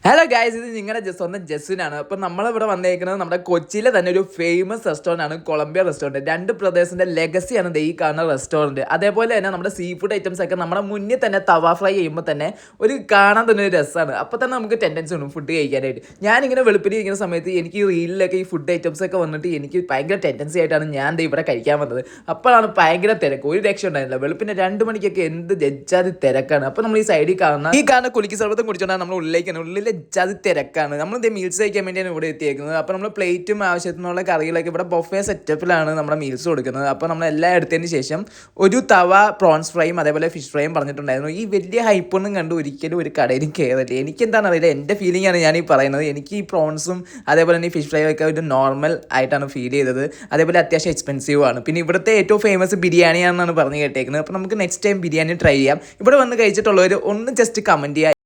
Hello guys, ഇത് നിങ്ങളുടെ സ്വന്തം ജസ്വിനാണ്. അപ്പോൾ നമ്മളിവിടെ വന്നേക്കുന്നത് നമ്മുടെ കൊച്ചിയിലെ തന്നെ ഒരു ഫേമസ് റെസ്റ്റോറൻ്റ് ആണ്, കൊളംബിയ റെസ്റ്റോറൻറ്റ്. രണ്ട് ബ്രദേഴ്സിൻ്റെ ലെഗസിയാണ് ഈ കാണുന്ന റെസ്റ്റോറൻറ്റ്. അതേപോലെ തന്നെ നമ്മുടെ സീ ഫുഡ് ഐറ്റംസ് ഒക്കെ നമ്മുടെ മുന്നിൽ തന്നെ തവ ഫ്രൈ ചെയ്യുമ്പോൾ തന്നെ ഒരു കാണാൻ തന്നെ ഒരു രസമാണ്. അപ്പോൾ തന്നെ നമുക്ക് ടെൻഡൻസി ഉണ്ട് ഫുഡ് കഴിക്കാനായിട്ട്. ഞാനിങ്ങനെ വെളുപ്പിന് ഇരിക്കുന്ന സമയത്ത് എനിക്ക് ഈ റീലിലൊക്കെ ഈ ഫുഡ് ഐറ്റംസ് ഒക്കെ വന്നിട്ട് എനിക്ക് ഭയങ്കര ടെൻഡൻസി ആയിട്ടാണ് ഞാൻ ഇവിടെ കഴിക്കാൻ വന്നത്. അപ്പോഴാണ് ഭയങ്കര തിരക്ക്, ഒരു രക്ഷ ഉണ്ടായിരുന്നില്ല. വെളുപ്പിന് 2 മണിക്കൊക്കെ എന്ത് ജഡ്ജാതി തിരക്കാണ്. അപ്പോൾ നമ്മൾ ഈ സൈഡിൽ കാണുന്ന കുലുക്കി സർവ്വത്തും കുടിച്ചുകൊണ്ടാണ് നമ്മൾ ഉള്ളിലേക്ക് അത് തിരക്കാണ്. നമ്മളിത് മീൽസ് കഴിക്കാൻ വേണ്ടിയാണ് ഇവിടെ എത്തിയേക്കുന്നത്. അപ്പോൾ നമ്മൾ പ്ലേറ്റും ആവശ്യത്തിനുള്ള കറികളൊക്കെ ഇവിടെ ബൊഫേ സെറ്റപ്പിലാണ് നമ്മുടെ മീൽസ് കൊടുക്കുന്നത്. അപ്പോൾ നമ്മൾ എല്ലാം എടുത്തതിന് ശേഷം ഒരു തവ പ്രോൺസ് ഫ്രൈയും അതേപോലെ ഫിഷ് ഫ്രൈയും പറഞ്ഞിട്ടുണ്ടായിരുന്നു. ഈ വലിയ ഹൈപ്പൊന്നും കണ്ട് ഒരിക്കലും ഒരു കടയിലും കയറില്ല. എനിക്കെന്താണ് അറിയില്ല, എൻ്റെ ഫീലിംഗ് ആണ് ഞാൻ ഈ പറയുന്നത്. എനിക്ക് ഈ പ്രോൺസും അതേപോലെ തന്നെ ഈ ഫിഷ് ഫ്രൈയും ഒക്കെ ഒരു നോർമൽ ആയിട്ടാണ് ഫീൽ ചെയ്തത്. അതേപോലെ അത്യാവശ്യം എക്സ്പെൻസീവ് ആണ്. പിന്നെ ഇവിടുത്തെ ഏറ്റവും ഫേമസ് ബിരിയാണിയാണെന്നാണ് പറഞ്ഞ് കേട്ടേക്കുന്നത്. അപ്പോൾ നമുക്ക് നെക്സ്റ്റ് ടൈം ബിരിയാണി ട്രൈ ചെയ്യാം. ഇവിടെ വന്ന് കഴിച്ചിട്ടുള്ളവർ ഒന്ന് ജസ്റ്റ് കമൻറ്റ് ചെയ്യുക.